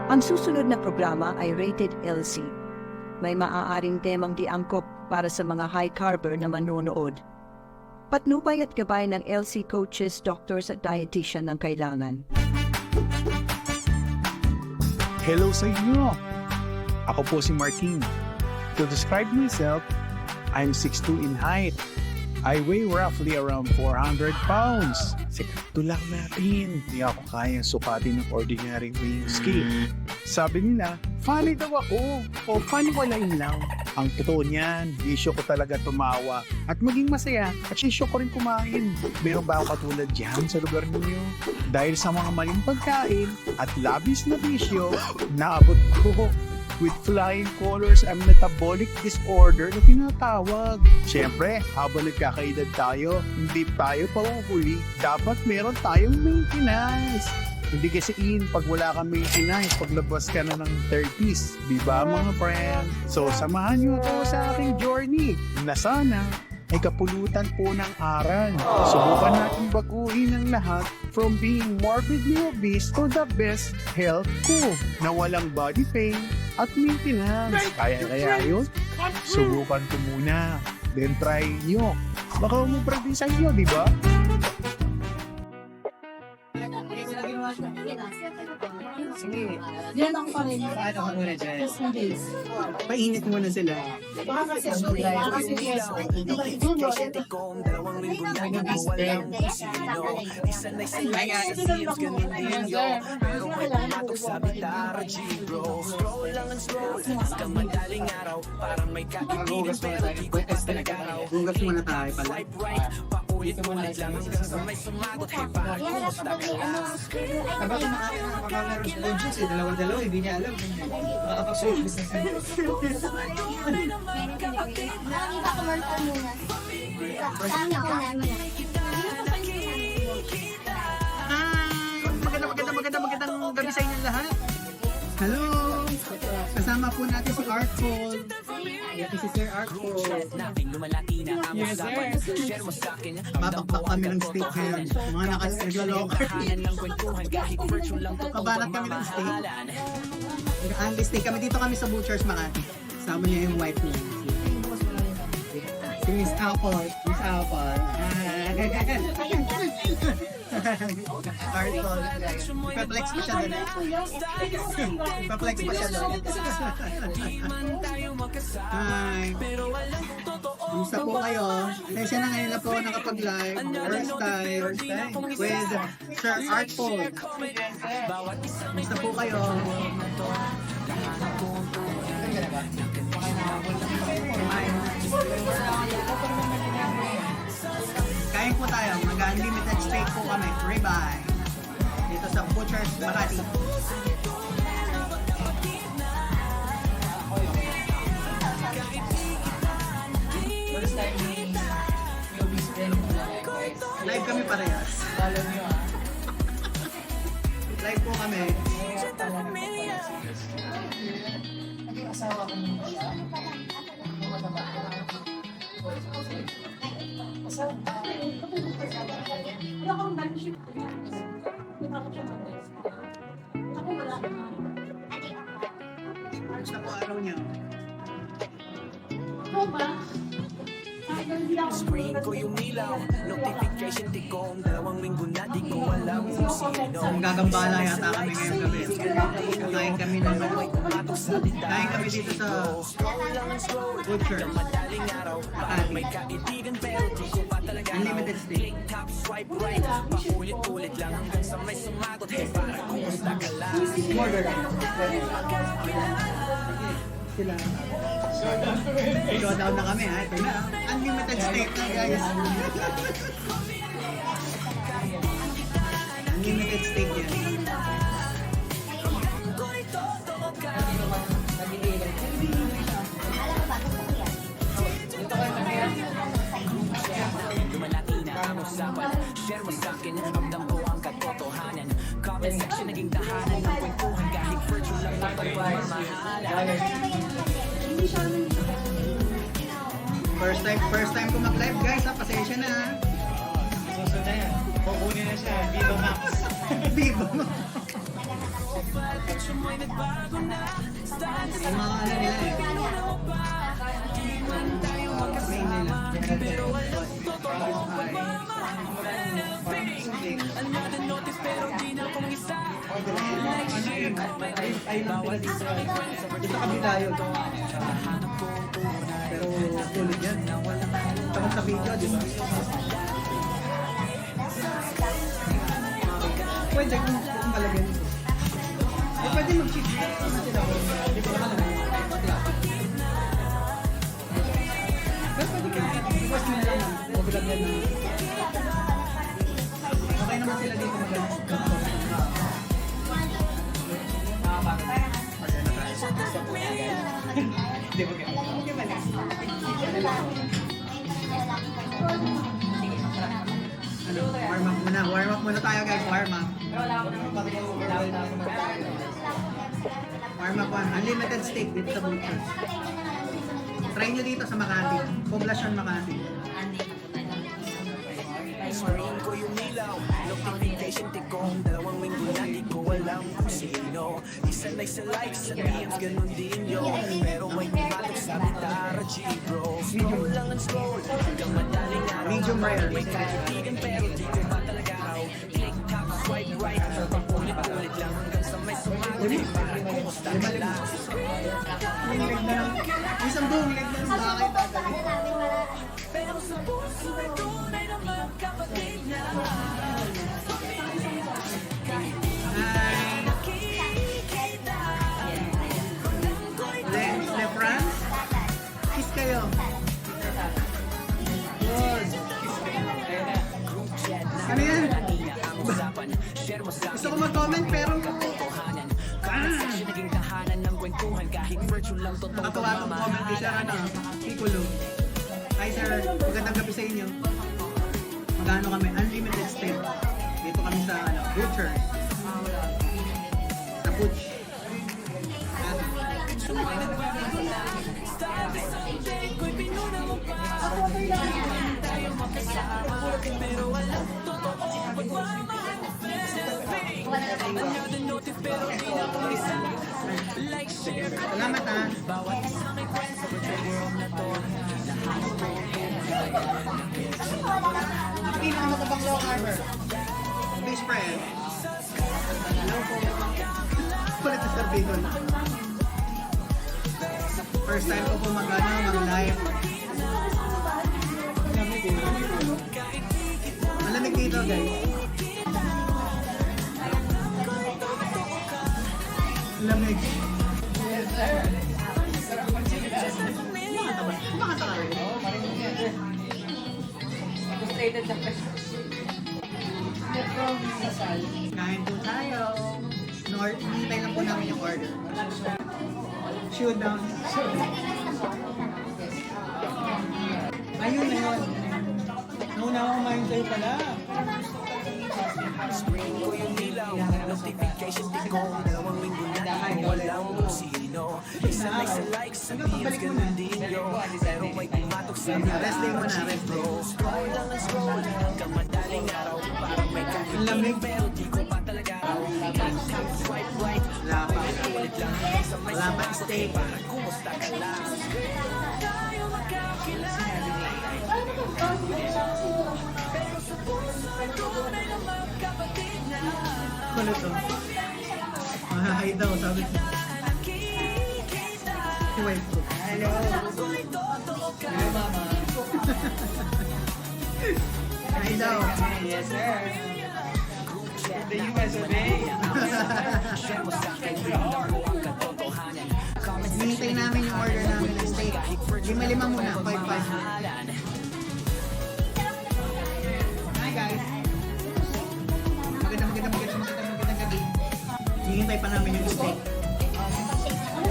Ang susunod na programa ay Rated LC. May maaaring temang di angkop para sa mga high carber na manonood. Patnubay at gabay ng LC coaches, doctors at dietitian ng kailangan. Hello sa inyo! Ako po si Martin. To describe myself, I'm 6'2" in height. I weigh roughly around 400 pounds. Sakto lang natin. Hindi ako kayang sukatin ng ordinary weighing scale. Sabi nila, funny daw ako. O funny walain lang. Ang totoo niyan, bisyo ko talaga tumawa at maging masaya at sisyo ko rin kumain. Meron ba ako katulad dyan sa lugar ninyo? Dahil sa mga maling pagkain at labis na bisyo, naabot ko with flying colors ang metabolic disorder na tinatawag. Siyempre, habang nagkakaedad tayo, hindi tayo pahuhuli. Dapat meron tayong maintenance. Hindi kasi pag wala kang maintenance, paglabas ka na ng 30s. Diba mga friend? So, samahan nyo ako sa aking journey na sana ay kapulutan po ng aral. Subukan natin baguhin ang lahat from being morbidly obese to the best health ko na walang body pain at maintenance. Kaya yun, subukan ko muna. Then try nyo. Baka umubra din sa inyo, di ba? Sige. Yan ako pa rin. Paano ka muna dyan? Painit muna sila. Baka kasi Gugas muna tayo pala. Ulit-ulit lang hanggang sa may sumagot. Hey, parang kumusta ka lang? Kapag nakakakameron sa Legends, dalawa-dalawa, hindi niya alam. Nakapag-search business niya. Nakakita ko man muna. Saan ako namin? Magandang gabi sa inyo lahat. Hello! Kasama po natin si Artful. Ito si Sir Artful. Yes, sir. Babakbak kami ng steak ngayon. Mga naglo-locker. Kabalat kami ng steak. Ang steak kami. Dito kami sa Butchers Makati. Kasama niya yung wife niya. Si Miss Apple. Miss Apple. Artful. Ipaplex pa siya doon. Ipaplex pa siya doon. Hi. Kumusta po kayo? Kasi na ngayon na po nakapag-live. First time. With Sir Artful. Kumusta po kayo? Kain po tayo. Mag-unlimited steak po kami. Ribeye. Dito sa Butchers Makati. Live kami parehas. Live po kami. Kamusta po araw niyo? Screen ko yung ilaw, notification tikom, 2 linggo na di ko alam kung sino. Ang gagambala yata kami ngayong gabi. Kain kami ng kain kami dito sa Butcher. May kaibigan pero di ko pa talaga Unlimited steak. tap swipe right, paulit-ulit lang hanggang sa may sumagot. Hey, parang kumusta ka lang? Sila. Showdown na kami ha. Ito na. Unlimited steak na guys. Unlimited steak yan. Lumalaki na ang usapan, share mo sa'kin, ramdam ko ang katotohanan. Comment section naging tahanan ng kwentuhan, kahit virtual lang ang pagmamahalan. First time ko mag-live guys ha. Pasensya na ha. Susunod na yan. Kukunin na siya. Vivo Max. Vivo. Yung mga ano nila eh. Main nila. Ay lang pala dito. Dito kami tayo. Pero tulad yan. Takot sa video, di ba? Pwede kung talaga nito. Eh, pwede mag-cheat. Hindi ko naman alam. Pero pwede ka. Request nila lang. Mag-vlog yan na. Okay naman sila dito mag-vlog. Hindi ba ganun? Hindi ba ano, warm up muna. Warm up muna tayo guys. Warm up. Warm up on. Unlimited steak dito sa Butchers. Try nyo dito sa Makati. Poblacion Makati. Screen ko yung ilaw, notification tikong 2 linggo na di ko alam kung sino. Isa like sa likes, sa DMs, ganun din yun. Pero may pumatok sa bitara, G-bro. Scroll lang ang scroll, hanggang madaling araw. Medium rare. May katitigin pero di ko ba talaga raw. Click, tap, swipe right, paulit-ulit lang hanggang sa may sumagot. Parang kumusta ka lang. Isang buong leg na sa bakit. Pero sa puso ay tunay na magkapatid na. Hi. Le France? Kiss kayo. Good. Ano yan? Gusto ko mag-comment pero Naging tahanan ng kwentuhan kahit virtual lang totoo nakatawa tong comment ni Sir ano, Piccolo. Hi sir, magandang gabi sa inyo. Magkano kami? Unlimited stay. Dito kami sa ano, Butcher. Sa Butch. Salamat ha. Hindi na matabang low harbor. Fish friend. Kulit sa Bicol. First time ko po mag-live. Malamig dito guys. Lamig. Kumakanta ka rin. Kain po tayo. Hintay lang po namin yung order. Shoot down. Ayun na yun. Nauna ako kumain sa'yo pala. Screen ko yung ilaw, notification tikong 2 linggo na di ko alam kung sino. Isa like sa likes, sa DMs, ganun din yun. Pero may pumatok sa Rest day mo na, rest day. Scroll lang ang scroll, hanggang madaling araw. Parang may Lamig. kahilig pero di ko pa talaga raw. Click, tap, swipe right, Wala pa. ulit lang sa may Wala pa stay. parang kumusta ka lang. Tayo magkakilala. Pero sa puso ay tunay na magkapatid na. Kulit to. Mahahay daw, sabi ko. Si wife ko. Hello. Hello, mama. Hi daw. Yes, sir. The US of A. Hinihintay namin yung order namin ng steak. 5-5 muna, 5-5. Hi guys. Magandang gabi. Hinihintay pa namin yung steak.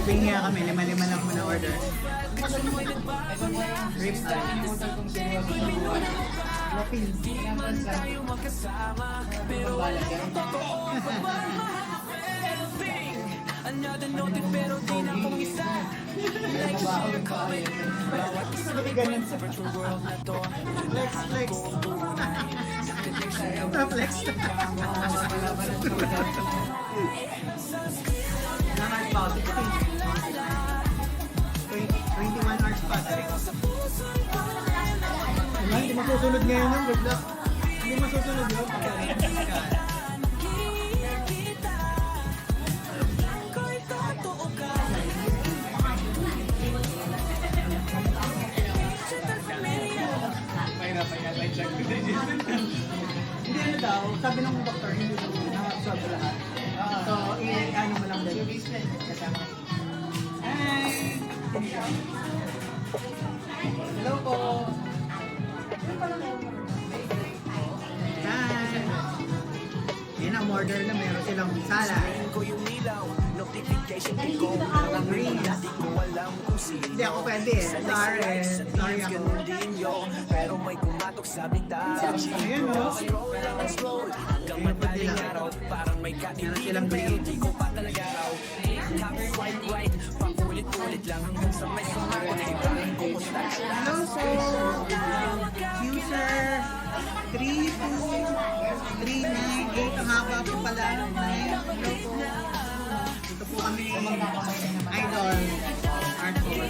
Pingi kami, 5-5 lang muna order. Ribs tayo. Lopin. Another note pero di na kung isa. Like you're calling. Bawat isa may ganun sa virtual world na to. Flex. Flex. masusunod ngayon yung good luck. Hindi masusunod yun. Hindi ano daw, sabi ng doktor, hindi daw na-absorb lahat. So, i-ano mo lang din. Kasama. Hi! Hello po! Hi! Yan ang order na meron silang salad. ko yung ilaw, notification ko parang green. Di ko alam kung sino. Hindi ako pwede eh. Sorry ako. Ganun din yun, pero may kumatok sa bitara. Ayan o. Scroll lang scroll, hanggang madaling araw. Parang may katitin, pero di ko pa talaga raw. Tap, swipe right, paulit-ulit lang hanggang sa may sumagot. Ay parang kumusta ka lang. Hello po! User 32398. Ang haba po pala. Hello po. Dito po kami idol. Artful.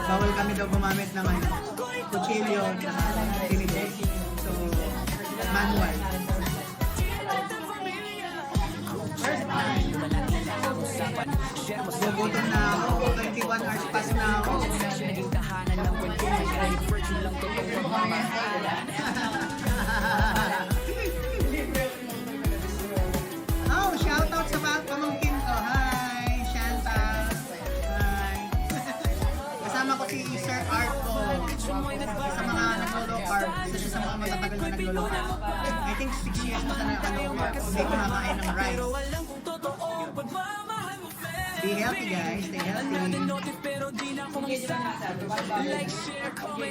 Bawal kami daw gumamit ng kutsilyo na tinidor. So, manual. First time. Gugutom na ako. 21 hours pass na ako. Oh, shout out sa mga pamangkin ko. Hi, Shanta. Hi. Kasama ko si Sir Art ko. Sa mga naglolo-carb. Isa siya sa mga matatagal na naglolo-carb. I think 6 years na sana naglolo-carb. Hindi ko nakain ng rice. Be healthy guys. Stay healthy.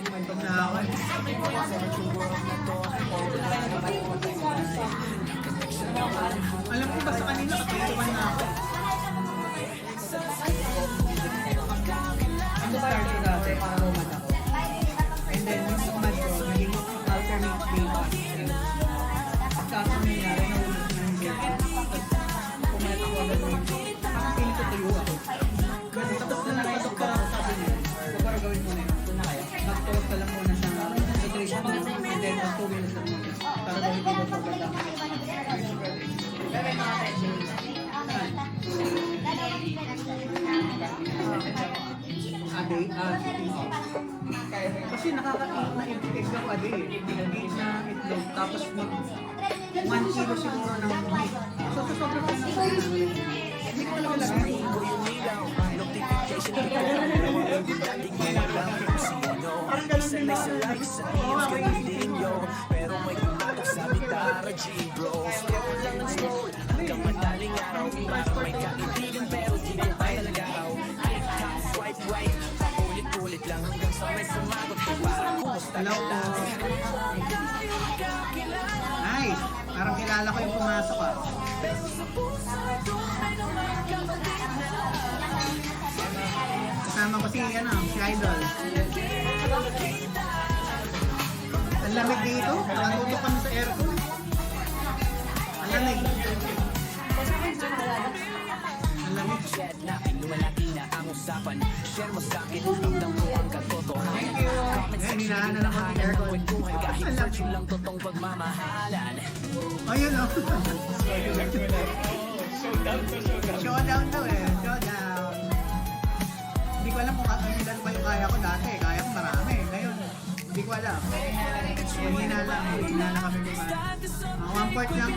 Gutom na ako. Alam ko ba sa kanila kapituan na ako? Ang start ko dati para lumad ako. And then yung sumad ko, naging alternate day. Kaso nangyari na ulit na hindi. Pumayat ako agad ng parang feeling ko tuyo ako. Kasi tapos na nagpa-doktor ako sabi niya, so para gawin mo na yun. Mag-talk ka lang muna sa nutrition mo and then 2 minutes lang muna. Para daw hindi mo sobrang Ade? Kasi nakaka-na-intake ako ade eh. Pinag-eat na itlog tapos 1 kilo siguro ng meat. So sa sobrang ka na hindi ko alam lang. ko yung ilaw, notification ko dati ko alam kung sino. Isa sa likes sa memes, ganun din yun. Pero may kumatok sa bitara, G-bro. Scroll lang ng scroll, hanggang madaling araw. Parang may kaibigan pero di ko pa talaga raw. Click, tap, swipe right, paulit-ulit lang hanggang sa may sumagot. Ay parang kumusta Hello ka po. lang. Nice! Parang kilala ko yung pumasok ah. Kasama ko si Idol. Ang lamig dito. Nakatutok kami sa aircon. Ang lamig. Ang lamig. Lumalaki na ang usapan. Share mo sa akin, ramdam mo ang katotohanan. Thank you. Ngayon, hinahan na lang ako ng aircon. Kahit Ang lamig. virtual lang totoong pagmamahalan. Ayun o. Showdown daw eh. Showdown. Hindi ko alam kung ilan pa yung kaya ko dati. Kaya ko marami. Ngayon, hindi ko alam. Mahina lang. Mahina lang kami kumain. 1/4 lang.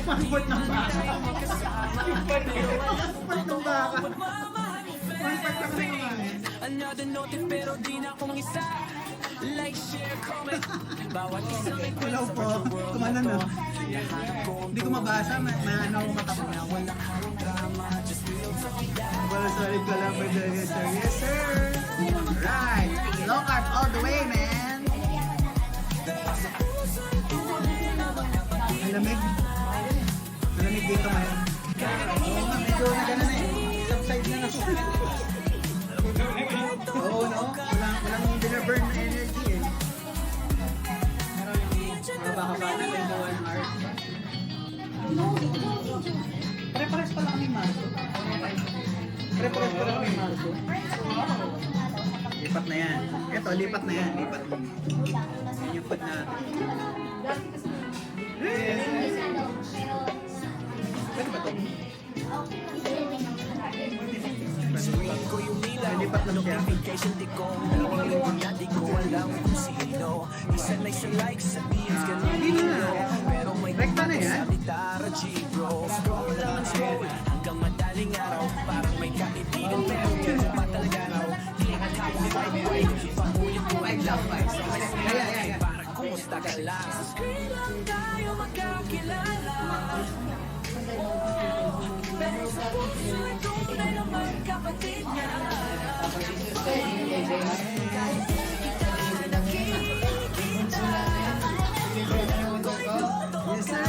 1/4 ng baka. 1/4 ng baka. 1/4 lang kami kumain. Another note pero di na akong isa. Like, share, comment. Bawat isa may Hello po. Kumana na. Hindi ko mabasa. Ano ako matapos na. Wala. Well, sorry ka lang for the yes sir. Yes sir. Right. Low carb all the way, man. Malamig. Malamig dito ngayon. Oo nga, medyo na gano'n eh. Subside na ako. Oo, no? Walang binaburn na energy eh. Mga baka-bata na yung gawa ng art. Pare-pares pala kami Marso. Pare-pares pala kami Marso. Yes lipat na yan. Ito, lipat na yan. Lipat mo. Yan yung food natin. Pwede ba ito? Screen ko yung ilaw, Lipat lang siya. notification tikong dalawang linggo na di ko alam kung sino. Isanay sa likes, sa DMs, ganun Hindi din na. yun. Pero may Rekta na yan. sa gitara, G-bro. Scroll lang ang scroll, hanggang madaling araw. Parang may kaibigan pero di ko pa talaga raw. Click, swipe, paulit-ulit lang. Parang kumusta ka lang. Sa screen lang tayo magkakilala. Pero sa puso ay tunay naman kapatid niya. Kahit di kita nakikita. Yes, sir!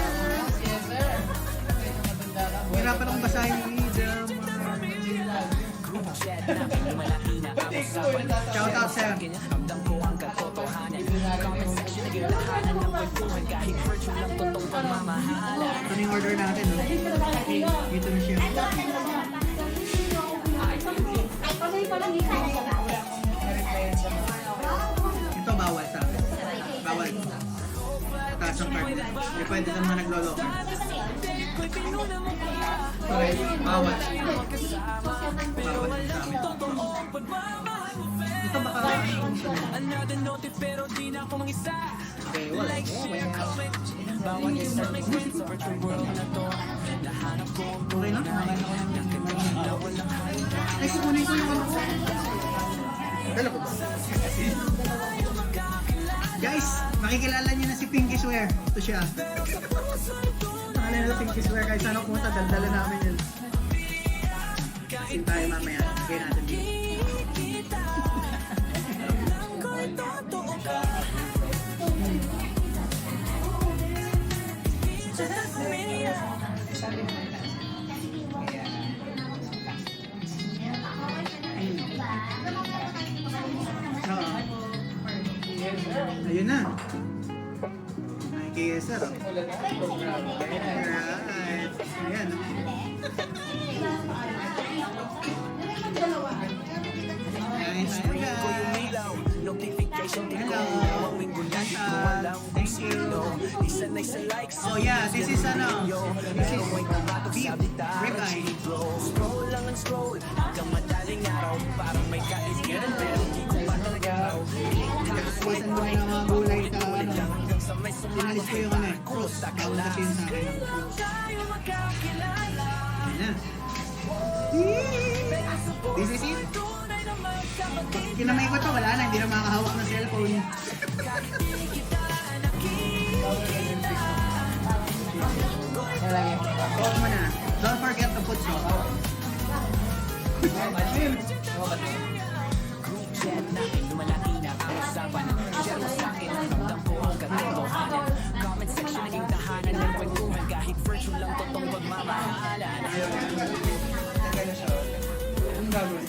Hirapan akong basahin yung medium. Group chat namin lumalaki na ang usapan. Shout out, sir. Ramdam ko ang katotohanan. Comment section naging tahanan ng kwentuhan. Kahit virtual lang totoong pagmamahala. Ano yung order natin? No? Dito na siya. Ito bawal sa akin. Bawal. Taas ang card. Hindi pwede sa mga nagloloko. Okay, bawal. Bawal sa amin. Ito baka Another note pero di na ako mag-isa. okay, wala. Like, share, comment. Bawat isa may kwento sa virtual world na to. Nahanap ko ang Okay na? tunay. Nakatingin na walang halong Ay, sipunin ko yung ano ko. Dala ko ba? Guys, makikilala niyo na si Pinky Swear. Ito siya. Pangalan nila Pinky Swear. Kahit saan ako pumunta, daldala namin yun. Kasi tayo mamaya. Bigay natin dito. Oo. Ayun na. May KSR. Alright. Ayan. Ayan tayo Screen ko yung guys. ilaw. Notification din ko. Hello. Dalawang linggo na di ko alam kung Thank you. sino. Isanay sa likes. Oh yeah, this is ano. This is beef rib eye. Scroll lang ang scroll. Hanggang madaling araw. Parang may kaibigan pero di ko pa talaga raw. Iwasan mo na ng mga gulay sa ano. Hanggang sa may Sinalis ko yung ano eh. Cross. Tawag kasi yun sa akin. tayo magkakilala. Ayan na. This is it. Tunay naman kapatid. Kinamay ko to, wala na. Hindi na makakahawak ng cellphone. Huwag mo na. Don't forget to put salt. Group chat namin lumalaki na ang usapan. Share mo sa'kin ang ramdam ko ang katotohanan. Comment section naging tahanan ng kwentuhan. Kahit virtual lang totoong pagmamahalan. Ang gagawin.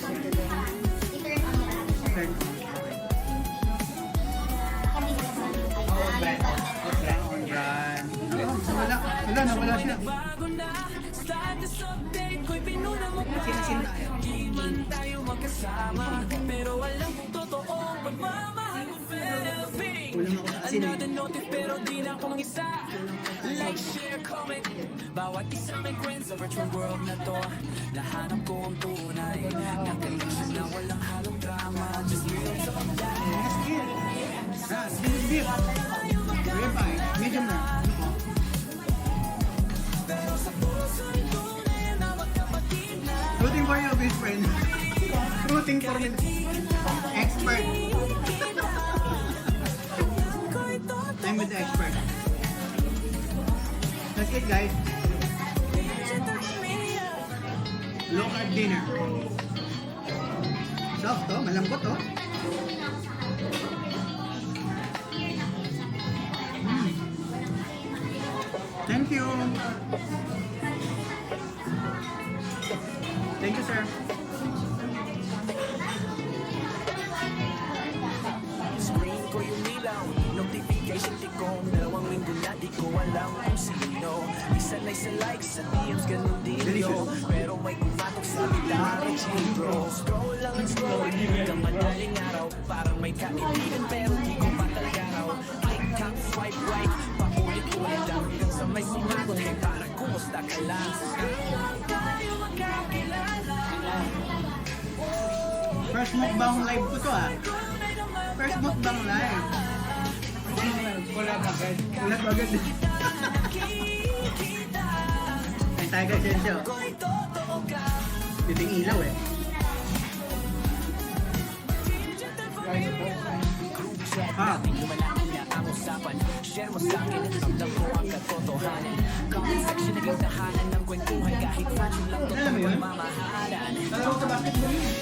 Turn on. Brand. Wala siya. Bago na status update ko'y pinuna mo pa. Sinasin tayo. Di man tayo magkasama. Pero alam kong totoong pagmamahal mo, Philippines. Kulang ako sa asin eh. Another notif pero di na ako mag-isa. Like, share, comment. Bawat isa may kwento sa virtual world na to. Nahanap ko ang tunay. Nagkaibigan na walang halong drama. Just real talk life. This is beef. Rib eye. Medium na. Rooting for your best friend. Rooting for me. Expert. I'm with the expert. That's it guys. Low carb dinner. Soft to, malambot to. Thank you. Thank you, sir. Screen ko yung ilaw. Notification tikong. Dalawang linggo na di ko alam kung sino. sanay sa likes, sa DMs, ganun din yo. Pero may kumatok sa gitara, G-bro. Scroll lang ang scroll, hanggang madaling araw. Parang may kaibigan pero di ko pa talaga raw. Click, tap, swipe right, paulit-ulit lang hanggang sa may sumagot. Hey, parang kumusta ka lang? Tayo magkakilala. First mukbang live ko to ah. First mukbang live. Wala bagad. Wala bagad. Ay tayo guys, Sensyo. Dito yung ilaw eh. Ah, Lumalaki na ang usapan. Share mo sa akin, ramdam ko ang katotohanan. Comment section naging tahanan ng kwentuhan. Kahit fashion lang to alam mo yun? pagmamahalan. Kalaro sa basketball yun.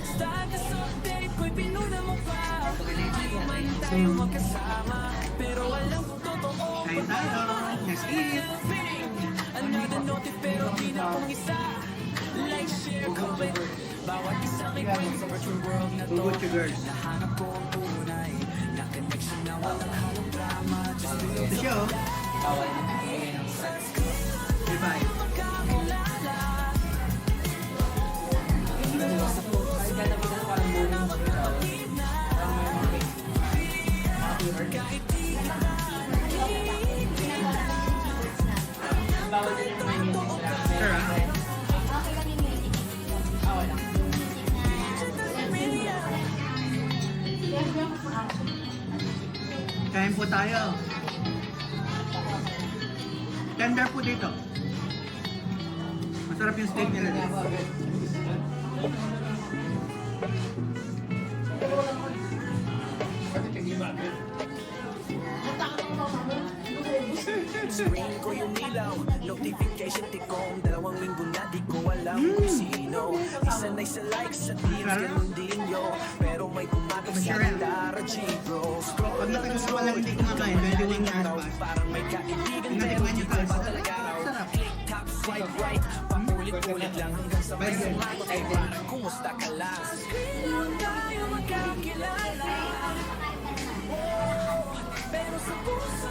Status update, ko'y pinuna mo pa. Di man tayo magkasama, pero alam ko totoo. Kain tayo. Next eat. Another notif pero di na kong isa. Like, share, comment. Bawat isang ikwento sa virtual world na to. Good to girls. Nahanap ko ang tunay na connection na walang halong drama. Just real Ito siya oh. Bye-bye. Sure ah. Kain po tayo. Tender po dito. Masarap yung steak nila dito. Screen ko yung ilaw, notification tikom. 2 linggo na di ko alam kung sino. Isanay sa likes, sa DMs, ganun din yo. Pero may kumatok sa gitara, G-bro. Scroll Pag natagpuan lang hindi kumakain, 21 years pa. parang may kaibigan pero Natikman di niyo ko to. pa talaga raw. Sarap. Click, tap, swipe right, paulit-ulit lang hanggang sa may sumagot. Ay parang kumusta ka lang? Screen lang tayo magkakilala. Pero sa puso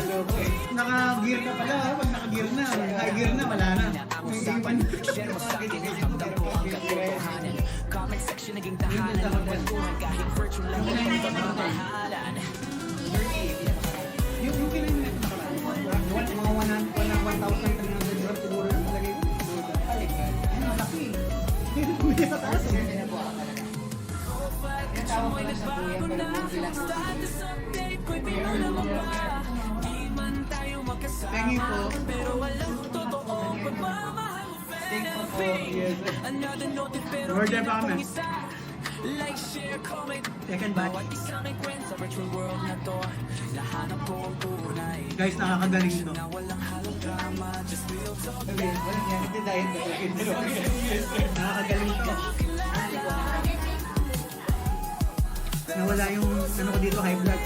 Naka-gear ka pala, pag naka-gear na, high gear na, wala na. May iwan. share mo sa akin, ramdam ko ang katotohanan. Comment section naging tahanan ng kwentuhan. Kahit virtual lang ang pagmamahalan. Yung kailan yung neto nakaraan? Mga 1,300 grams siguro lang malagay mo. Ay, malaki. Hindi sa taas eh. Amoy nagbago na, status update, ko'y pinuna mo pa. Di man tayo magkasama, Thank you po. pero alam ko totoo. Pagmamahal mo, feel. Another notif pero Order di pa na kami. kong isa. Like, share, comment. Second batch. Bawat isang ikwento sa virtual world na to. Nahanap ko ang tunay Guys, nakakagaling to. na walang halong drama, just real talk. Nakakagaling to. Nawala yung ano ko dito, high blood.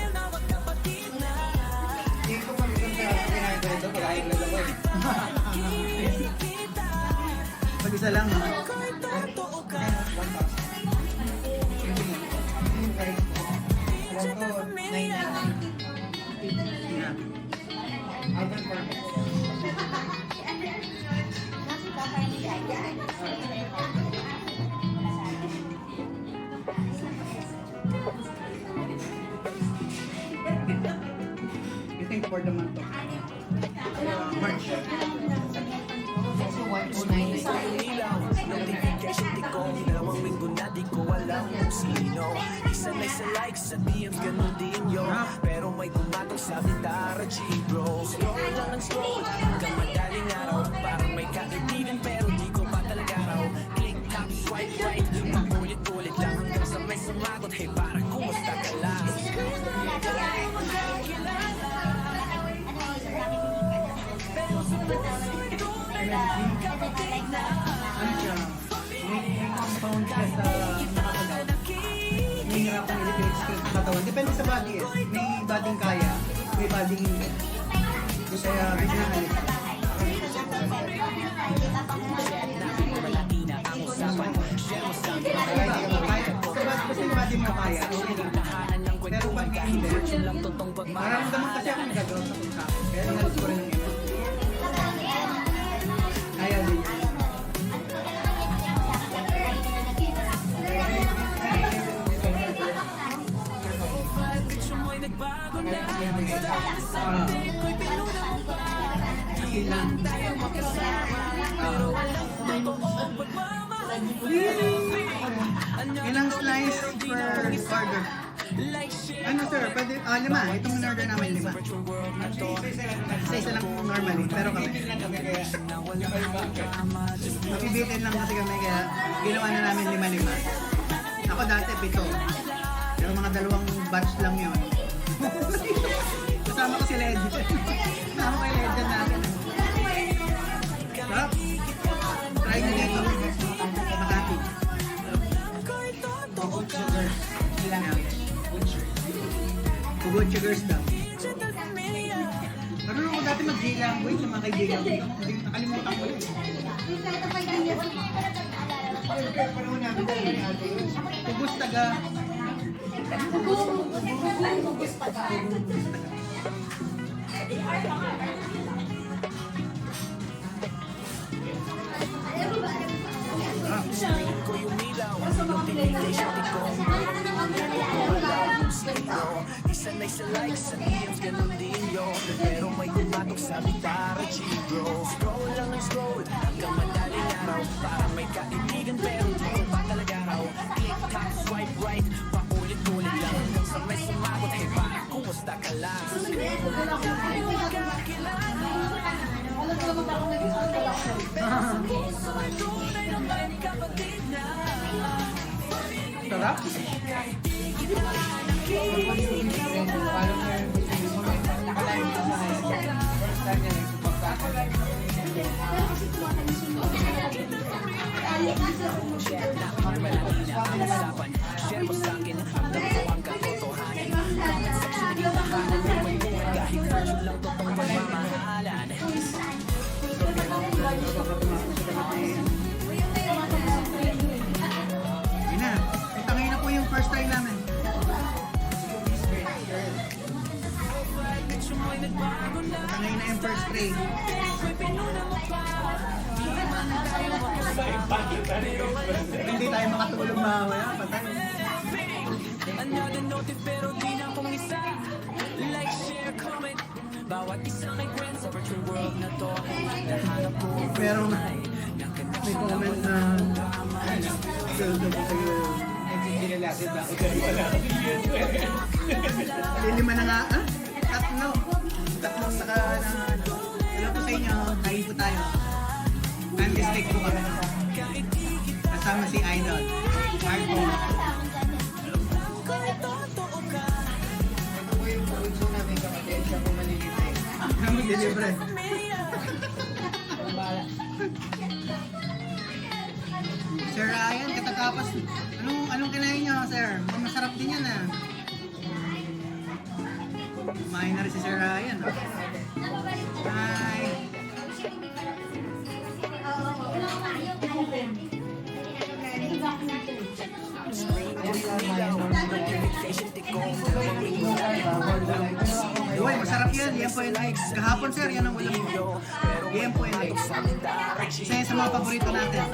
Pag isa lang, no? Yeah. You think for the month of March? Notification tikong 2 linggo na di ko alam kung sino. Isanay sa likes, sa DMs, ganun din yo. Pero may kumatok sa gitara, G-bro. Scroll lang ang scroll, hanggang madaling araw. Parang may kaibigan pero di ko pa talaga raw. Click, tap, swipe right, paulit-ulit lang hanggang sa may sumagot. Hey, parang kumusta ka lang? Tayo magkakilala. Pero sa puso'y tunay na kapatid na. Ano siya? sa body eh. May bodying kaya, may bodying hindi. Kaya biglaan. Kasi yung body mo kaya, okay lang. Pero pag hindi, maramdaman kasi ako nagagawa sa kung kapit. Kaya nalas ko rin ng ito. Kaya din. Chill lang. Ilang slice per order? Ano sir, pwede, lima. Itong in-order namin, lima. Isa lang normally, pero kami. Mapibitin lang kasi kami, kaya ginawa na namin lima-lima. Ako dati, 7. Pero mga 2 batch lang yun. Kasama ko si Legend. Kasama ko yung Legend namin. Sarap. Try nyo dito. Makati. Pugod sugar. Ilan yan? Pugod sugars daw. Marunong ko dati mag-J-language yung mga kaibigan ko. Nakalimutan ko yun. Pugos taga. ko yung ilaw, notification ko. Isanay sa likes, sa DMs, ganun din yun. Pero may kumatok sa bitara, G-bro. Scroll lang ang scroll, hanggang madaling araw. Parang may kaibigan pero di ko pa talaga raw. Click, tap, swipe right, paulit-ulit lang. Hanggang sa may sumagot, hey pa, kumusta ka lang? Sarap. Share mo sa'kin, hanggang ko ang katotohanan. Comment section, nagtahanan ng may buhay. Kahit virtual lang totoong pagmamahalan. Yun na. Ito ngayon na po yung first try namin. Ito ngayon na yung first try. Hindi tayo makatulog mamaya. Patay. Another note pero di na akong isa. Like, share, comment. Bawat isang may friends sa virtual world na to. Nahanap ko ang Pero tunay. may comment na lilima na nga, Tatlong naka alam ko sa inyo, kain po tayo. Anti-stick po kami. Kasama si Idol. Marco. Kami delibre. Sir Ryan, katakapas. Anong kinain niyo, sir? Masarap din yan, Kumain na rin si Sir Ryan. Hi. Uy, masarap yan. Yan po yung likes. Kahapon, sir, yan ang ulam mo. Yan po yung likes. Isa yan sa mga paborito natin.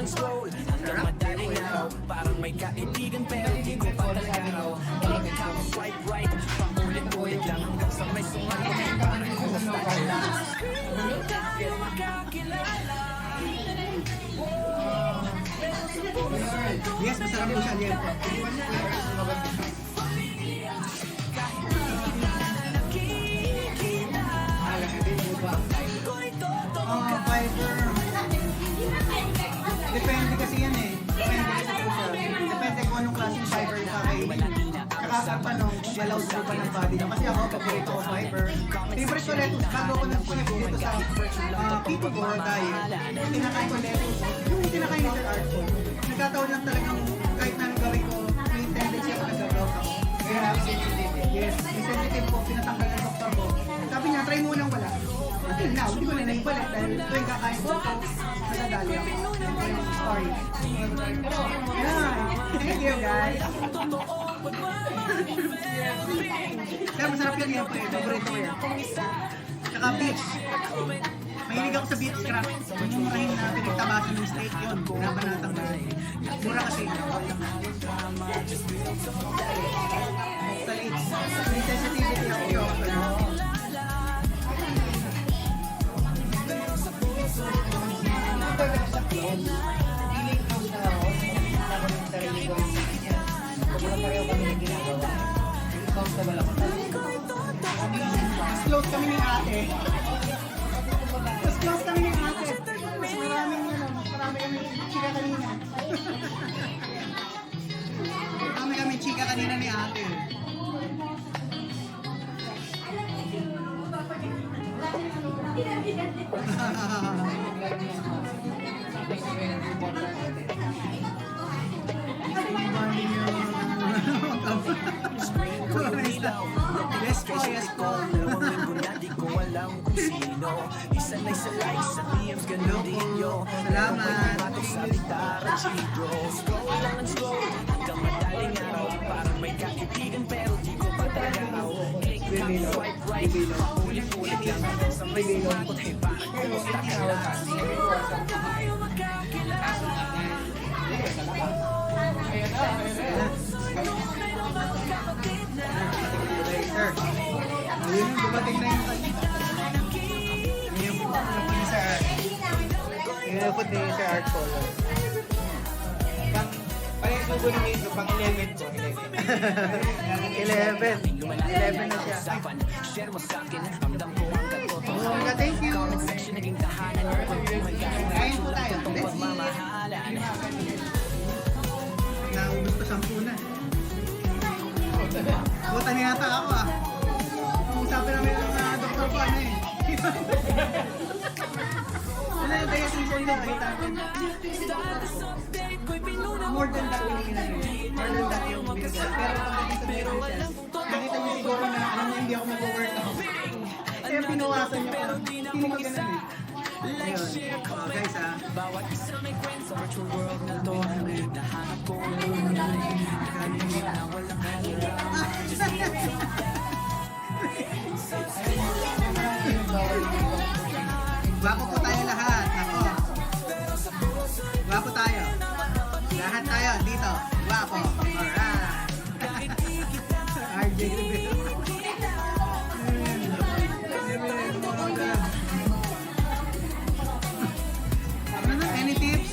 Parang may kaibigan pero di ko pa talaga raw. Click, tap, swipe right, paulit-ulit lang hanggang sa may sumagot. Parang kumusta ka lang? Pero magkakilala. Yes, masarap po siya. Yan po. Fiber. Depende kasi yan Depende kung anong klaseng fiber yung kakainin. Tsaka kung allowed po pa ng body na. Kasi ako, paborito ko fiber. Favorite ko lettuce. Bago ako nag-shift dito sa keto ko or diet, yung tinakain ko lettuce. Yung tinakain ni Sir Arco. Nagkataon lang talagang kahit na anong gawin ko, may tendency ako nag-vlog ako. Kaya, yes. hindi ko na naibalik dahil tuwing kakain ko ito, nadadali ako. Ito yung story. Yeah. Thank you, guys. Kaya masarap yan yan, pre. Paborito ko yan. Tsaka beach. Mahilig ako sa beach crab. Yung murahin na pinagtabasan ng steak yun. Binabanatang na. Mura kasi. Sa it's may sensitivity ako yun. Close kami ni ate. Mas close kami ni ate. Mas maraming mas marami kami chika kanina. Marami kami chika kanina ni ate. Screen ko yung ilaw, notification ko. Dalawang linggo na di ko alam kung sino. Isanay sa likes, sa DMs, ganun din yun. Salamat. Matok sa bitara, G-bro. Scroll lang ng scroll, hanggang madaling araw. Parang may kaibigan pero di ko pa tagaraw. Click lang, swipe right, paulit-ulit lang hanggang sa may sumakot. Hey, parang kumusta ka lang? Saan tayo magkakilala? Sir, ayun, dumating na yung inupot ni Sir Art Polo. Parang subo ng ito, pang 11 ko. 11 na siya. Share mo sa akin, ramdam ko ang katotohanan. Oh, thank you. Comment section, naging tahanan ng kwentuhan kahit Kain po tayo. itong Let's eat. pagmamahalan. Naubos ko 10 na. Buta niya yata ako ah. Usapin namin ang doktor ko ano eh. Wala yung dietitian ko nakita ko. More than that yung ginagawa. More than that yung binigay. Pero pagdating sa dietitian, nakita niyo siguro na alam niya hindi ako mag-workout. Kaya pinawasan niya ako. Hindi ko ganun eh. Ayun. Oh, guys ah. Bawat isa may kwento sa virtual world na to. Nahanap ko ang tunay. Nakalimit na walang hanggang. Gwapo po tayo lahat. Ako. Gwapo tayo. Lahat tayo dito. Gwapo. Alright. RJ Rivera. Ano na? Any tips?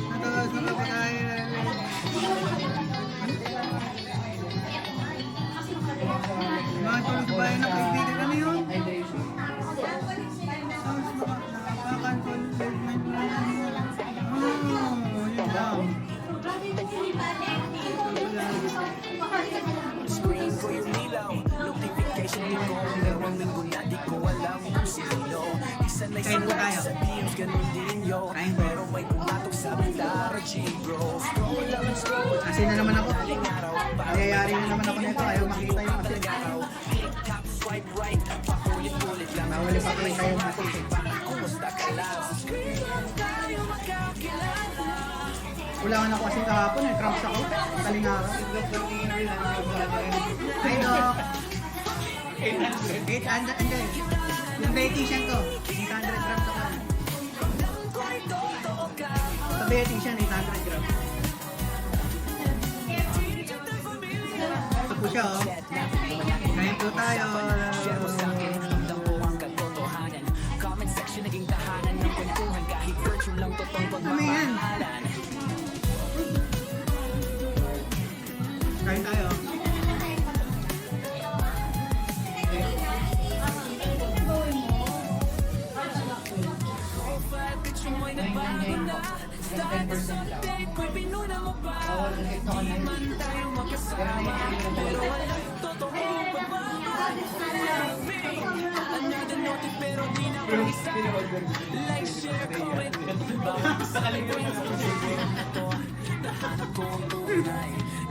Ito, sino ba tayo? Mga tulog ba yun ang kaibigan? Ano yun? Screen ko yung ilaw, notification din ko. Dalawang linggo na di ko alam kung sino. Isanay sa Kain po tayo. likes, sa DMs, ganun din yun. Kain po. Pero may kumatok sa bitara, G-bro. Scroll lang ang scroll. Kasi na naman ako. Madaling araw, parang Nangyayari na naman ako nito. Ayaw makita yung kasi. araw. Click, tap, swipe right, paulit-ulit lang. Bawal pa kita yung kasi. Kumusta ka lang? Sa screen lang tayo magkakilala. Kulangan ako kasi kahapon eh. Cramps ako. Talingara. Hi, Doc. 800. Hindi. Yung dietitian ko. 800 grams ako. Sa dietitian, 800 grams. Ito po siya, oh. Kain po tayo. Share mo sa akin, ramdam ko ang katotohanan. Comment section, naging tahanan ng kwentuhan. Kahit virtual lang, totoong Ano yan? pagmamahalan. Kain tayo.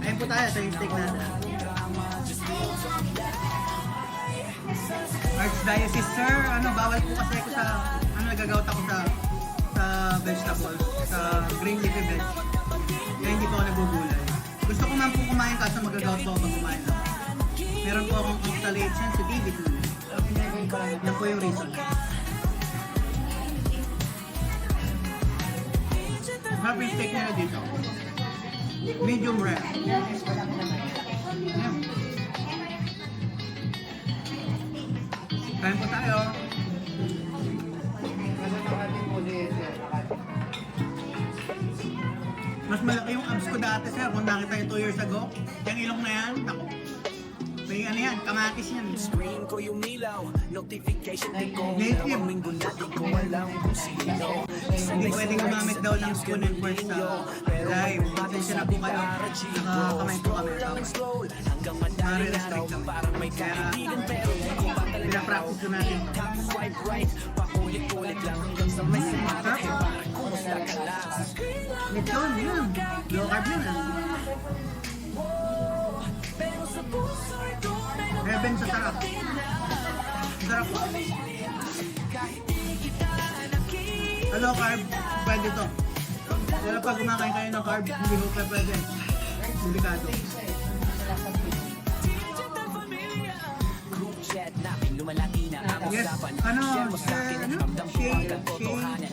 Kain po tayo sa yung steak natin. Arts Diasis sir, ano, bawal po kasi ako sa, nagagawat ako sa vegetables, sa green leafy veg. Kaya hindi po ako nagugulay. Gusto ko man po kumain kaso magagawat po ako pag kumain lang. Meron po akong oxalate sensitivity. Yan po yung reason. Happy steak nila dito. Medium rare. Yan. Kain po tayo. Mas malaki yung abs ko dati sir. Kung nakita yung 2 years ago, yung ilong na yan, ako. May ano yan, kamatis yan. Screen ko yung ilaw, notification din ko. Native. Dalawang linggo na di ko alam kung sino. Hindi pwedeng gumamit daw ng spoon and fork sa live. Pasensya na po kayo. Nakakamay po kami. Hanggang Nare-restrict kami. parang may kaibigan pero di ko pa talaga Pinapractice ko natin. tap swipe right. Paulit-ulit lang hanggang sa may sumarap. Parang kumusta ka lang. Lechon, yun. Low carb yun ah. Heaven sa sarap. Sarap po. Sa low carb, pwede to. Pero pag kumakain kayo ng carb, hindi mo pa pwede. Delikado. Group chat namin lumalaki na ang Yes, usapan. ano, Share mo sa sir, akin ano? ramdam ko ang katotohanan.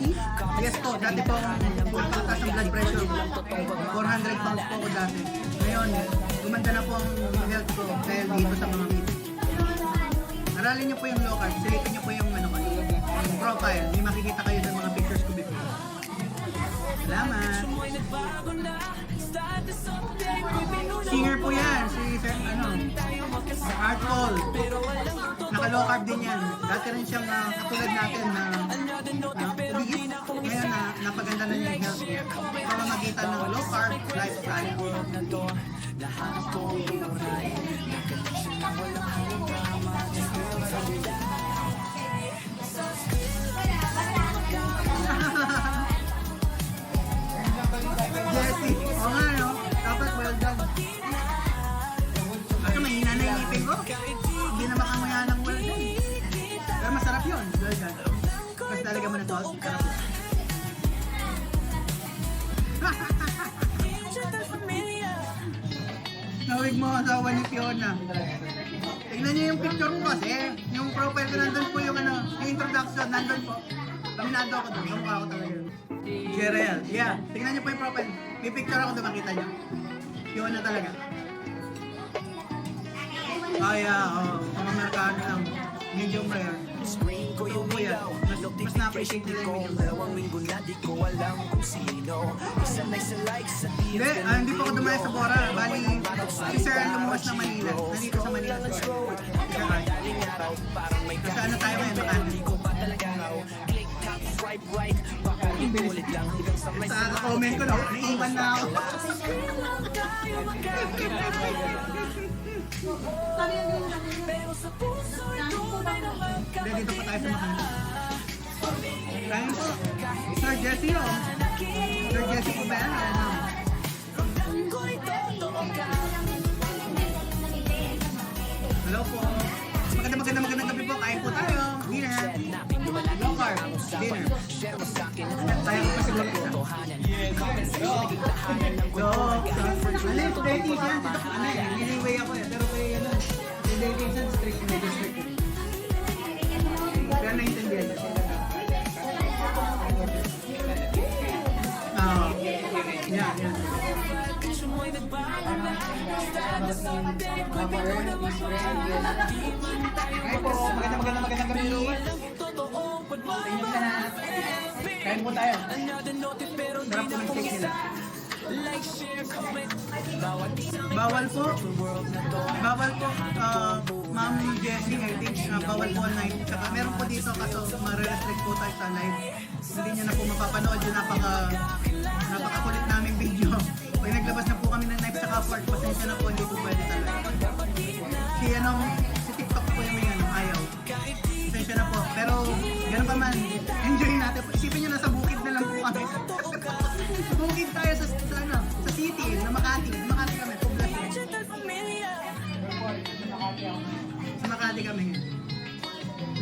Yes po, dati po pumataas ang blood pressure. 400 pounds po ako dati. Ngayon, gumanda na po ang health ko dahil dito sa mga meeting. Aralin niyo po yung low carb, silipin niyo po yung ano ko, yung profile. May makikita kayo ng mga pictures ko before. Salamat! Singer po yan, si Sir, ano, Art Paul. Naka-low carb din yan. Dati rin siyang katulad natin na bigit. Ngayon na napaganda na niya yung health niya. Pamamagitan ng low carb lifestyle. Jessie, oo nga no? Dapat well done. Kaso mahina na yung ipin ko. Hindi na makamuya ng well done. Pero masarap yun. Well done. Kasi talaga mo na sauce. Sarap yun. Nawig mo ang asawa ni Fiona. Tignan niyo yung picture ko kasi. Yung profile ko nandun po yung ano, yung introduction nandun po. Kaminado ako doon. Kamukha ako talaga yun. Jerel. Yeah. Tignan niyo po yung profile. May picture ako doon, makita niyo. Fiona talaga. Kaya, mga Amerikano lang. Medium rare. Screen ko yung ilaw, Mas na-appreciate nila yung ko. medium rare. Dalawang linggo na di ko alam kung sino. Isanay sa likes sa Hindi, hindi po ako dumayo sa Bora. Bali, si Sir lumuwas ng Manila. Nandito sa Manila. Madaling araw, parang may Kasi ano tayo ngayon, Makati. di ko pa talaga raw. Click, tap, swipe right. Paulit-ulit lang hanggang sa may Sa comment ko, no? Naiiwan na ako. Hindi, dito pa tayo sa Makati. Kain po. Sir Jessie, oh. Sir Jessie po ba yan? Ano? Hello po. Magandang gabi po. Kain po tayo. Dinner. Low carb. Dinner. Tayo po kasi wala isa. So, ano yung dietitian? Ano eh, niliway ako eh. Pero kaya yan, yung dietitian strict, medyo strict. Kaya naintindihan. Yan, yan. Ay po, magandang gabi. Kain po tayo. Sarap po ng steak nila. Bawal po. Bawal po. Ma'am Jessie, I think bawal po night. Tsaka meron po dito kaso ma-restrict po tayo sa live. Hindi niya na po mapapanood yung napakakulit naming video. Pag naglabas na po kami ng knife sa Kapart, pasensya na po, hindi po pwede talaga. Si TikTok po yung may ayaw. Pasensya na po. Pero ganun pa man, enjoy natin. Isipin nyo, nasa bukid na lang po kami. Sa bukid tayo sa city, na Makati. Makati kami, poblasyon. Sa Makati kami.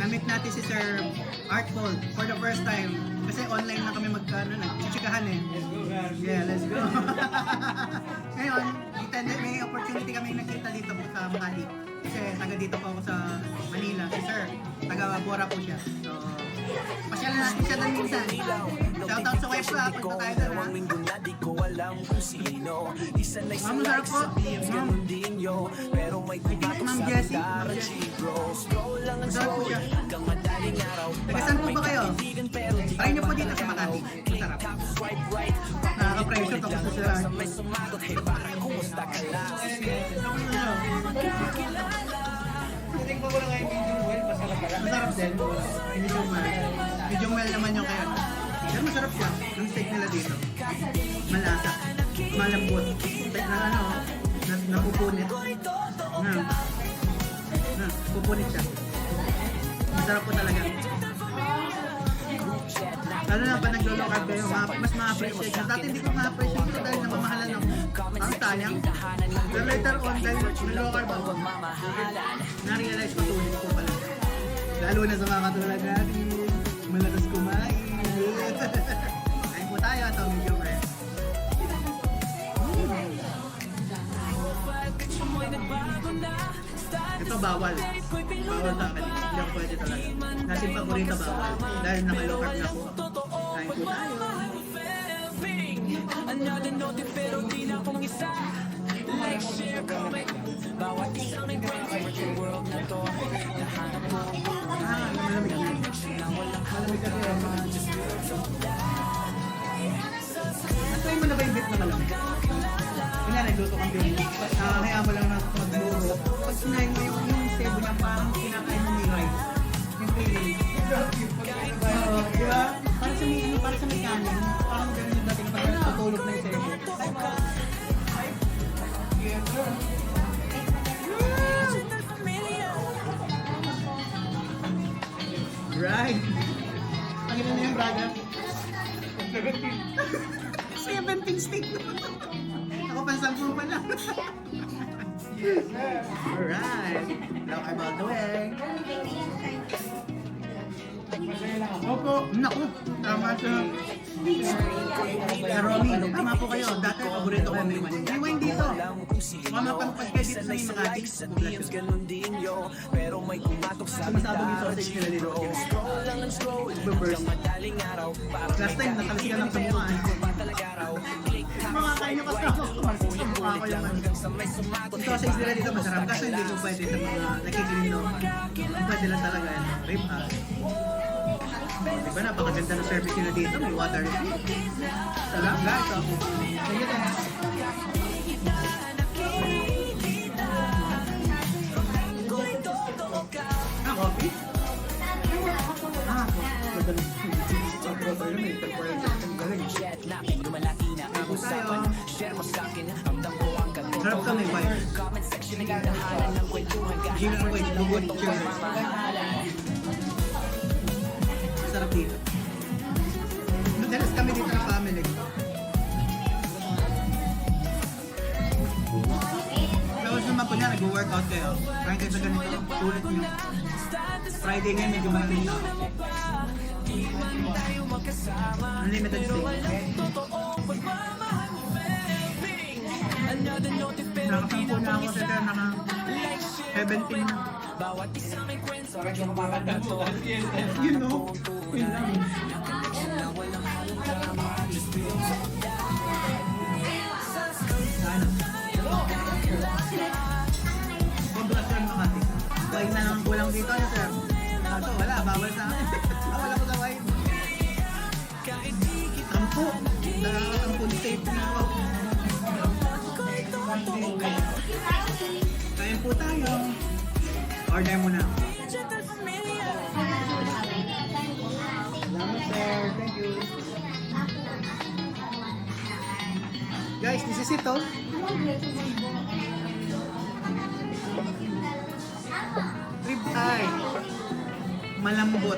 na-meet natin si Sir Art Paul for the first time. Kasi online na kami nagchichikahan eh. Yeah, let's go. Ngayon, may opportunity kami nakita dito po sa Makati. Kasi taga dito po ako sa Manila. Si Sir, taga Bora po siya. So, pasyalan natin siya doon minsan. Shoutout sa wife ko ha, punta tayo doon ha. linggo na di ko alam kung sino. Isa na isa Ma'am, like sarap po. sabihin ganun din yo. Pero may kumatok Ma'am sa Jessie. dara Bro, scroll lang ang Masarap po scroll siya. hanggang madaling araw. Taga saan po ba kayo? Kaibigan pero di Try niyo po dito sa Makati. Masarap. swipe right. Nakaka-pressure ako sa Sir Art. May sumagot, hey parang kumusta ka lang? Masarap din. Medium well. Medium well naman yung kaya. Pero masarap siya. Yung steak nila dito. Malasa. Malambot. Steak na napupunit. Pupunit siya. Masarap po talaga. Lalo na pa nag-low carb kayo, mas ma-appreciate siya. Dati hindi ko ma-appreciate ito dahil namamahalan ng parang sayang. Pero later on, dahil nag-low carb ako, na-realize ko tuloy ko pala. Lalo na sa mga katulad natin, malakas kumain. Kain po tayo, ito medyo rare. Ito bawal. Bawal sa akin. Hindi ako pwede talaga. Kasi paborito bawal. Dahil naka-low carb na ako. Kain po tayo. Another note pero di na pong isa. Like, share, comment. Bawat isang may kwento yung world na to. Nahanap mo Malamig na. Malamig kasi. Natry mo na ba yung bit na malamig? Kanya nagluto kang bit. Kaya mo lang magmuro. Pag sinayin mo yung sebo niya, parang kinakain mo may rice. Yung feeling. Oo, di ba? Para sa may kanin. Parang ganun yung dating pag tutulog na yung sebo. Right. Ang ina na yung braga. 17 stick. Ako pa 10 pa lang. Alright. Now I'm on the way. Opo. Naku. Tama siya. Romy, tama po kayo. Dati paborito ko yung liwan. Liwan dito. Mamapagpag kayo dito sa mga Makati. sabihin ganun din yo. Pero may kumatok sa Sumasabog yung sausage nila dito. Scroll lang ang scroll Burst. madaling araw. Parang Last time, natalsikan lang sa mukha. talaga raw. Click Mga kain nyo kasama ko. Sa mukha ko yung ano. sa may sumagot. Yung sausage nila dito masarap kasi hindi ko pwede sa mga nakikinig Ang pwede lang talaga yan. Rib eye. Diba napakaganda ng service nila dito. May water. Salam guys. Sige din. Coffee? Chat namin lumalaki na ang usapan. Share mo sa'kin, ramdam ko ang ganda. Sarap ka may vibe. Comment section na gandahanan ng kwentuhan. Gila ang vibe. Lugod. Cheers. Sarap dito. Madalas kami dito ng family. Tapos naman po niya, nag-workout kayo. Kain kayo sa ganito, ulit nyo. Friday ngayon, medyo maraming tao. Unlimited stay. Nakasampo na ako sa dyan, naka 17 na. You know, yun lang. Ano? Pablas lang Makati. Wine na lang kulang dito, ano sir? Ito, wala, bawal sa akin. Wala ko sa wine. Tampo. Nakakatampo ni safe dito. Kain po tayo. Order mo na. Salamat sir. Thank you. Guys, this is it oh. Rib eye. Malambot.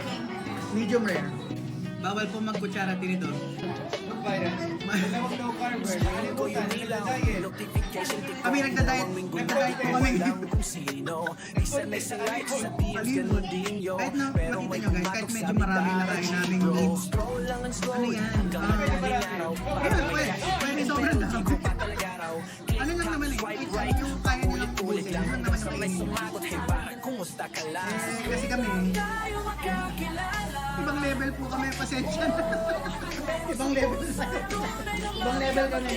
Medium rare. Bawal po magkutsara tinidor. Screen ko yung ilaw, notification tick ko. Kami nagda-diet po kami. Alam kung sino, di sanay sa life, sa DMs ganun din yo. Kahit na Pero makita may nyo guys, kahit medyo marami na kain namin leads. scroll lang ang scroll. Ano yan? Hanggang madaling araw, Ayun, pwede sobrang dami. talaga raw. Ano lang naman eh, it's yung kaya nilang Ulit ubusin. lang Yun naman hanggang sa ang may kainin. sumagot. Hey, parang kumusta ka lang? Kasi kami, ibang level po kami, pasensya na. Ibang level sa ibang level kami.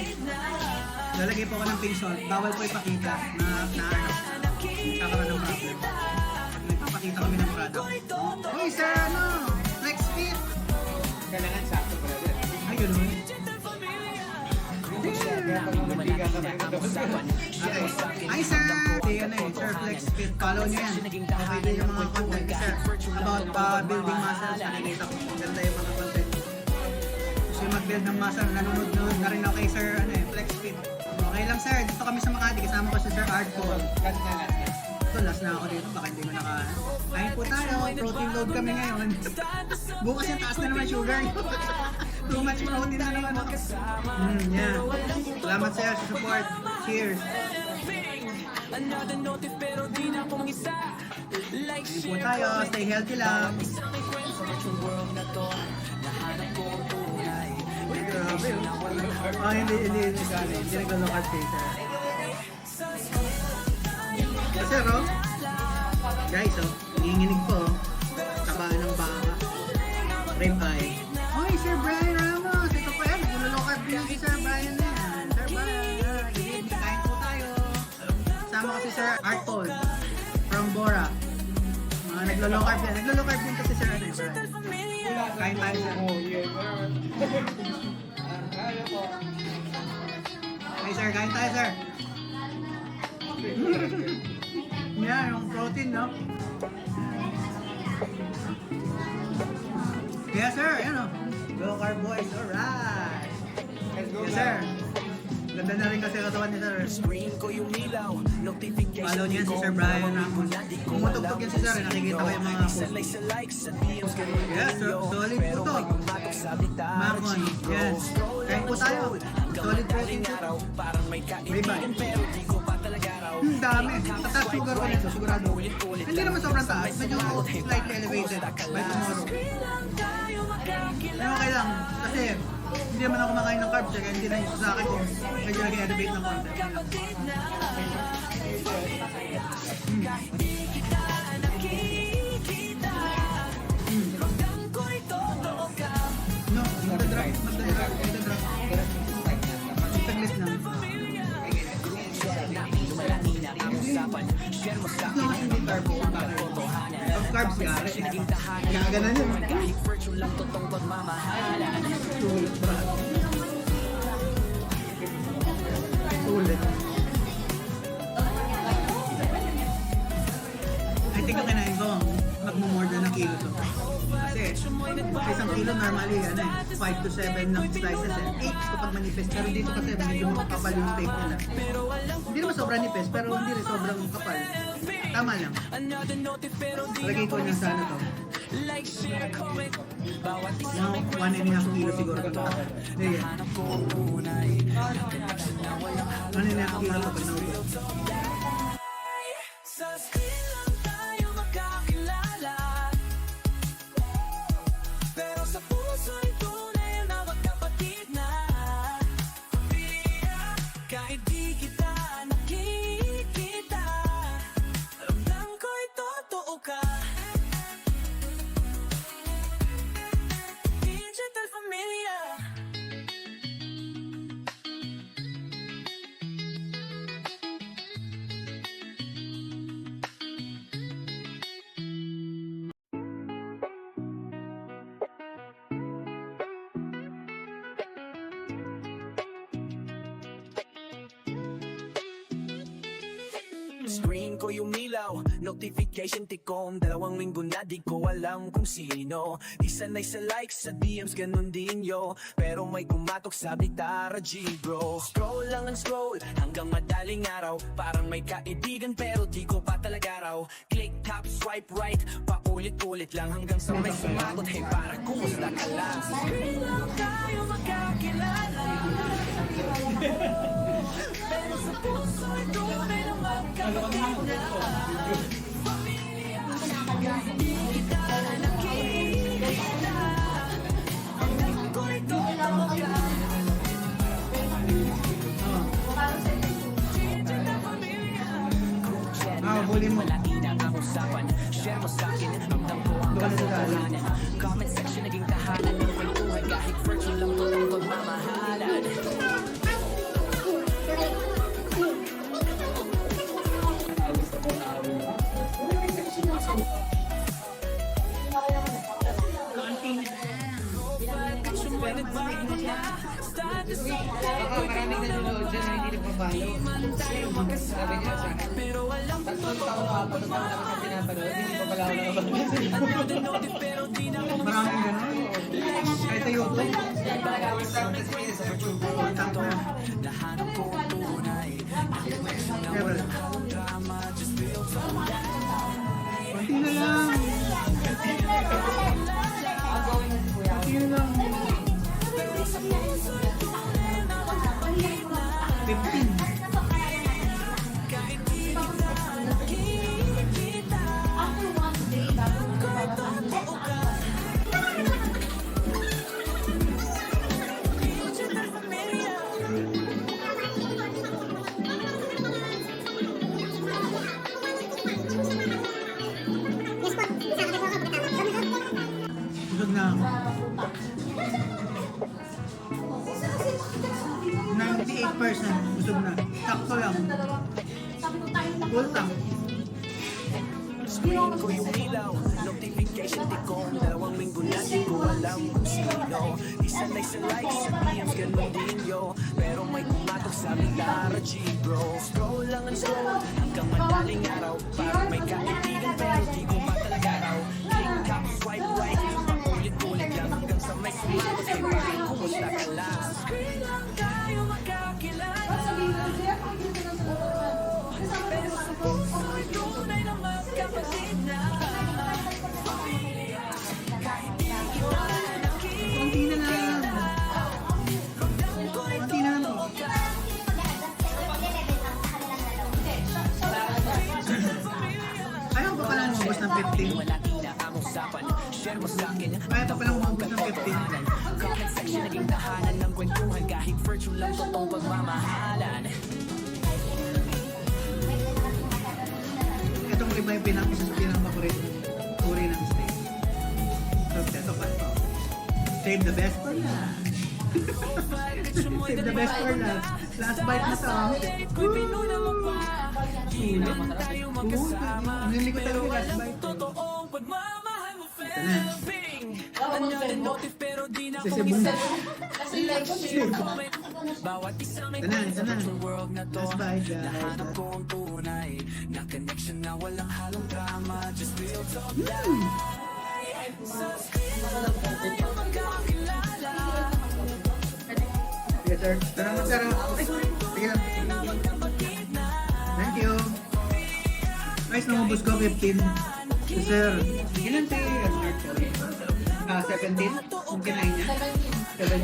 Lalagay po ako ng pink salt. Bawal po ipakita na kakaroon ng problem. Nagpapakita kami ng product. Uy, sir, ano? Flex fit! Kailangan sakto pala din. Ay, ganun. Ay, sir! Di, ano eh, Sir Flex Fit. Follow nyo yan. Okay din yung mga content ni sir. About building muscles. Nakikita ko. Ganda yung mga content. Gusto yung mag-build ng muscle. Nanonood na rin ako kay Sir Flex Fit. Okay lang, sir. Dito kami sa Makati. Kasama ko si Sir Art Paul. Last na. Ito, last na ako dito. Baka hindi ko naka... Kain po tayo. Protein load kami ngayon. Bukas yung taas na naman sugar. Too much protein na naman ako. Yeah. Salamat sir sa support. Cheers. Another notif pero di na akong isa. Like, Kain po tayo. Stay healthy lang. yung world na to. Nahanap ko ang tunay. Grabe oh. Oh, hindi nag-local face sir. Sir oh. Guys oh. Nanginginig po oh. Taba ng baka. Rib eye. Oy, Sir Brian Ramos. Ito po yan. Nag-local din si Sir Brian na yan. Sir Brian. Kain po tayo. Sama ko si Sir Art Paul. From Bora. Mga naglo-low-carb din. Naglo-low-carb din kasi Sir Brian. Kain tayo sir. Oh, yeah. Hey sir, kain tayo sir. Yan, yung protein no? Yes sir, yan o. Low carb boys, alright. Let's go. Yes sir. Ganda na rin kasi katawan ni sir. Screen ko yung ilaw, notification Follow niya si Sir Brian Ramos. Kumutugtog yan si sir, nakikita ko yung mga post. Sanay sa likes, sa DMs, ganun Yes, din yo. solid Pero po to. may kumatok sa bitara, Marcon, yes. Kain po tayo. Solid protein po. araw, parang may kaibigan pero di ko pa talaga raw. Dami. Tataas sugar ko nito, sigurado. Hindi naman sobrang taas. Medyo slightly elevated by tomorrow. Pero okay lang. Kasi hindi naman ako makain ng carbs. Kaya hindi na yung sa akin kung medyo nag-elevate ng konti. No, magdadrop. Saglit lang. As long as hindi carb, pag carbs gari, gaganan yun. Sulit ba? Sulit. I think ang kinain ko, magmumore na ng kilo to. Kasi, sa isang kilo normally, 5 to 7 ng slices eh. 8 kapag manipis. Pero dito kasi medyo makapal yung tape nila. Hindi naman sobrang nipis, pero hindi rin sobrang kapal. Tama lang. Lagay ko niya sa ano to. Mga 1.5 kilo siguro ito. Sige. 1.5 kilo ito pag naubos. Sa screen lang tayo magkakilala, pero sa puso'y tunay na magkapatid na pamilya. Kahit di kita nakikita, ramdam ko'y totoo ka. Digital Familia. Screen ko yung ilaw, notification tikom. 2 linggo na di ko alam kung sino. Di sanay sa likes, sa DMs ganun din yo. Pero may kumatok sa bitara G-bro. Scroll lang ang scroll, hanggang madaling araw. Parang may kaibigan pero di ko pa talaga raw. Click, tap, swipe right, paulit-ulit lang hanggang sa may sumagot. Hey, para kumusta ka lang? Screen lang tayo magkakilala, Huli mo. Latina ang usapan, share mo sa'kin, ramdam ko ang katotohanan. Comment section naging tahanan ng kwentuhan, kahit virtual lang totoong pagmamahalan. Baka maraming nanonood dyan na hindi nagpapalo. Sabi niya sa akin, tatlong taon na ako na pinapanood, hindi pa pala ako nakapanood. Maraming gano'n. Kahit sa YouTube. Nahanap ko ang tunay, Kaya wala. Konti na lang. Konti na lang. 15. Busog na ako. 98% busog na. Sakto lang. Full tank. screen ko yung ilaw, notification tikong, dalawang linggo na di ko alam kung sino. Isanay sa likes, sa DMs, ganun din yo. Pero may kumatok sa Lara G bro. Scroll lang ang scroll, hanggang madaling araw. Parang may kaibigan pero di ko matalaga raw. Click up, swipe right, paulit-ulit lang hanggang sa may sumabot. Kay parang kumusta ka lang. Sa screen lang tayo magkakilala. Pero sa puso'y tunay na magkapatid na. Konti na lang. Konti na lang. Ayaw pa pala lumabas ng 15. Share mo sa'kin, Ayaw pa pala lumabas ng 15. comment section naging tahanan ng kwentuhan. Kahit virtual lang totoong pagmamahalan. Itong iba yung pinang-paborito uri ng steak. So, ito pa ito. Save the best for last. Save the best for last. Last bite na to. Hindi ko talaga last bite. Ito na. Sisibong. Bawat isa may Ito na, ito na. virtual world na to. Last bite, guys. Nahanap ko ang tunay na connection na walang halong drama. Just real talk. Sa screen lang tayo magkakilala. Yes, sir. Salamat, sir. Ay, sige lang. Thank you. Guys, namubos ko 15. Yes, sir. Ilan tayo yung smartphone? 17? Kung kinain niya? 7.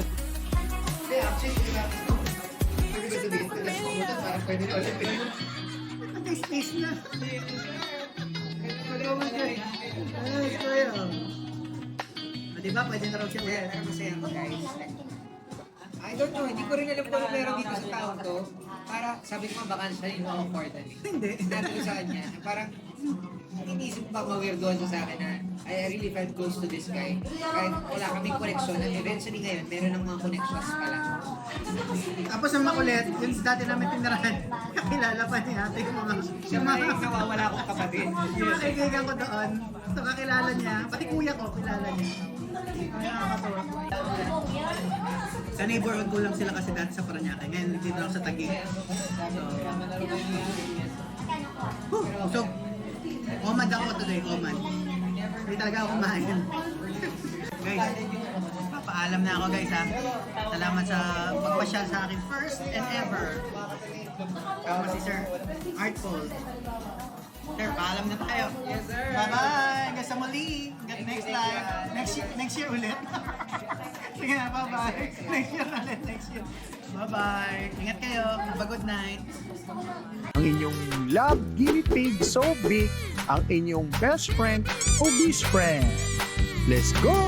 Hindi, actually, pwede ba sabihin ko lang pumunta para pwede ko ulit pinag- May space na. Pwede ko mag-try. Ay, kaya. Diba, pwede na raw siya ulit. Pero masaya ko, guys. I don't know, hindi ko rin alam kung meron dito sa taon to. Para sabi ko baka siya yung afford Hindi. Sabi ko sa kanya, parang inisip pa ma-weirdoan siya sa akin na I really felt close to this guy. Kahit wala kaming connection, at eventually ngayon, meron ng mga connections pala. Tapos ang makulit, yung dati namin tinirahan, kakilala pa ni ate yung mga... Yung mga nawawala akong kapatid. Yung mga kaibigan ko doon, ito kakilala niya, pati kuya ko, kilala niya. Ay, nakakatawa. Sa neighborhood ko lang sila kasi dati sa Paranaque. Ngayon, dito lang sa Taguig. So, Omad ako today, Omad. Hindi talaga ako kumain. Guys, papaalam na ako guys ha. Salamat sa pagpasyal sa akin first and ever. Kasama si Sir Artful. Sir, paalam na tayo. Yes, sir. Bye-bye. Hanggang sa muli. Hanggang next live. Next year ulit. Sige na, bye-bye. Next year ulit. Next year. Bye. Bye-bye. Ingat kayo. Have a good night. Ang inyong love guinea pig so big, ang inyong best friend, obese friend. Let's go!